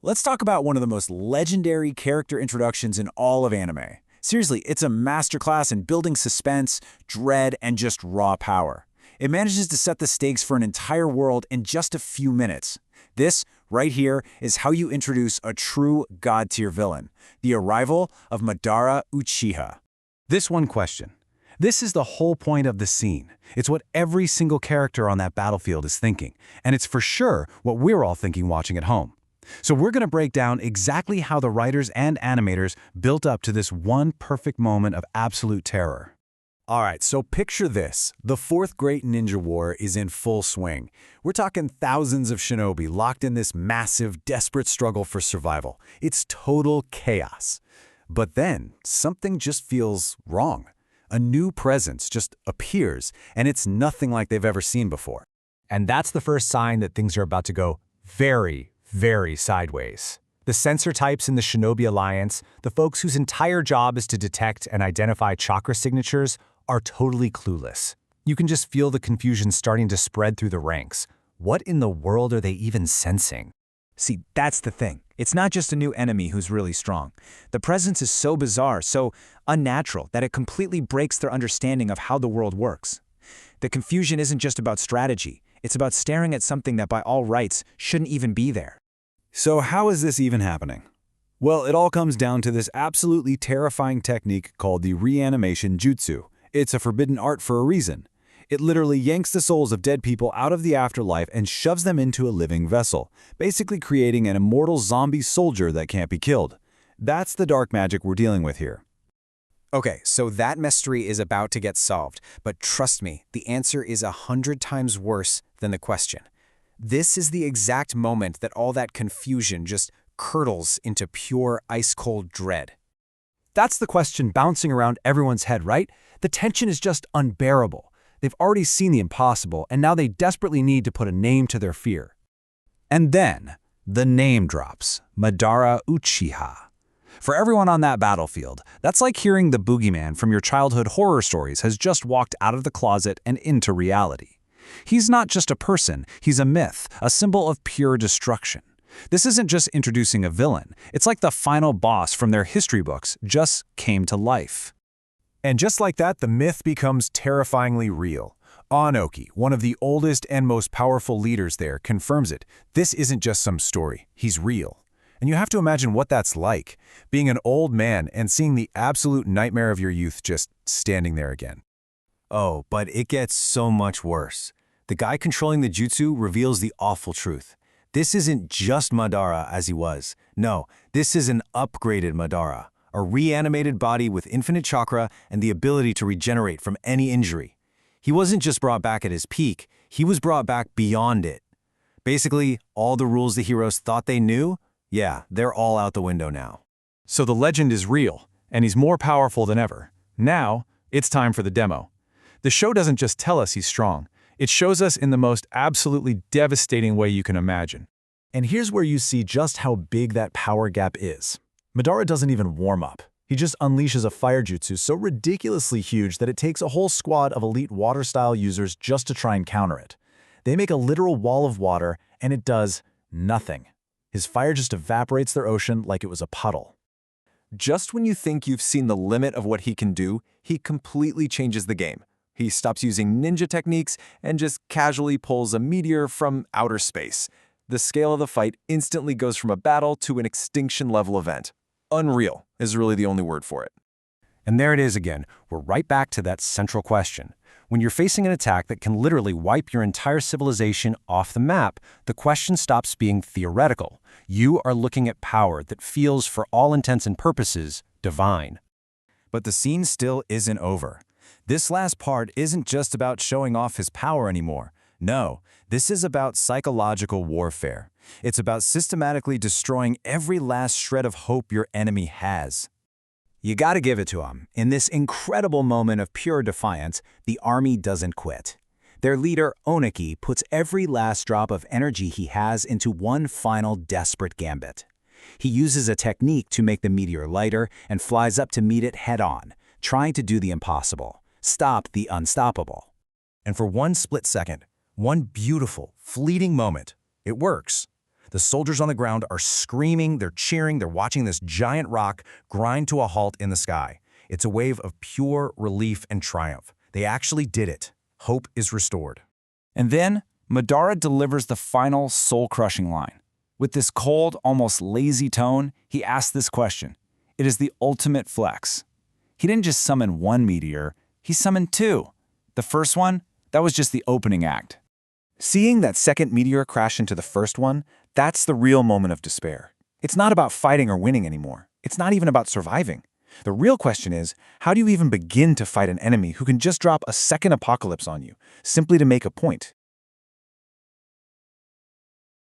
Let's talk about one of the most legendary character introductions in all of anime. Seriously, it's a masterclass in building suspense, dread, and just raw power. It manages to set the stakes for an entire world in just a few minutes. This, right here, is how you introduce a true god-tier villain, the arrival of Madara Uchiha. This one question. This is the whole point of the scene. It's what every single character on that battlefield is thinking, and it's for sure what we're all thinking watching at home. So we're going to break down exactly how the writers and animators built up to this one perfect moment of absolute terror. Alright, so picture this. The Fourth Great Ninja War is in full swing. We're talking thousands of shinobi locked in this massive, desperate struggle for survival. It's total chaos. But then, something just feels wrong. A new presence just appears, and it's nothing like they've ever seen before. And that's the first sign that things are about to go very sideways. The sensor types in the Shinobi Alliance, the folks whose entire job is to detect and identify chakra signatures, are totally clueless. You can just feel the confusion starting to spread through the ranks. What in the world are they even sensing? See, that's the thing. It's not just a new enemy who's really strong. The presence is so bizarre, so unnatural, that it completely breaks their understanding of how the world works. The confusion isn't just about strategy. It's about staring at something that by all rights shouldn't even be there. So how is this even happening? Well, it all comes down to this absolutely terrifying technique called the Reanimation Jutsu. It's a forbidden art for a reason. It literally yanks the souls of dead people out of the afterlife and shoves them into a living vessel, basically creating an immortal zombie soldier that can't be killed. That's the dark magic we're dealing with here. Okay, so that mystery is about to get solved, but trust me, the answer is 100 times worse than the question. This is the exact moment that all that confusion just curdles into pure ice-cold dread. That's the question bouncing around everyone's head, right? The tension is just unbearable. They've already seen the impossible, and now they desperately need to put a name to their fear. And then, the name drops, Madara Uchiha. For everyone on that battlefield, that's like hearing the boogeyman from your childhood horror stories has just walked out of the closet and into reality. He's not just a person, he's a myth, a symbol of pure destruction. This isn't just introducing a villain, it's like the final boss from their history books just came to life. And just like that, the myth becomes terrifyingly real. Anoki, one of the oldest and most powerful leaders there, confirms it. This isn't just some story, he's real. And you have to imagine what that's like, being an old man and seeing the absolute nightmare of your youth just standing there again. Oh, but it gets so much worse. The guy controlling the jutsu reveals the awful truth. This isn't just Madara as he was. No, this is an upgraded Madara, a reanimated body with infinite chakra and the ability to regenerate from any injury. He wasn't just brought back at his peak, he was brought back beyond it. Basically, all the rules the heroes thought they knew, yeah, they're all out the window now. So the legend is real, and he's more powerful than ever. Now, it's time for the demo. The show doesn't just tell us he's strong, it shows us in the most absolutely devastating way you can imagine. And here's where you see just how big that power gap is. Madara doesn't even warm up. He just unleashes a fire jutsu so ridiculously huge that it takes a whole squad of elite water-style users just to try and counter it. They make a literal wall of water, and it does nothing. His fire just evaporates their ocean like it was a puddle. Just when you think you've seen the limit of what he can do, he completely changes the game. He stops using ninja techniques and just casually pulls a meteor from outer space. The scale of the fight instantly goes from a battle to an extinction-level event. Unreal is really the only word for it. And there it is again. We're right back to that central question. When you're facing an attack that can literally wipe your entire civilization off the map, the question stops being theoretical. You are looking at power that feels, for all intents and purposes, divine. But the scene still isn't over. This last part isn't just about showing off his power anymore. No, this is about psychological warfare. It's about systematically destroying every last shred of hope your enemy has. You gotta give it to him. In this incredible moment of pure defiance, the army doesn't quit. Their leader, Onoki, puts every last drop of energy he has into one final desperate gambit. He uses a technique to make the meteor lighter and flies up to meet it head-on, trying to do the impossible. Stop the unstoppable. And for one split second, one beautiful, fleeting moment, it works. The soldiers on the ground are screaming, they're cheering, they're watching this giant rock grind to a halt in the sky. It's a wave of pure relief and triumph. They actually did it. Hope is restored. And then, Madara delivers the final soul-crushing line. With this cold, almost lazy tone, he asks this question. It is the ultimate flex. He didn't just summon one meteor, he summoned two. The first one, that was just the opening act. Seeing that second meteor crash into the first one, that's the real moment of despair. It's not about fighting or winning anymore. It's not even about surviving. The real question is, how do you even begin to fight an enemy who can just drop a second apocalypse on you, simply to make a point?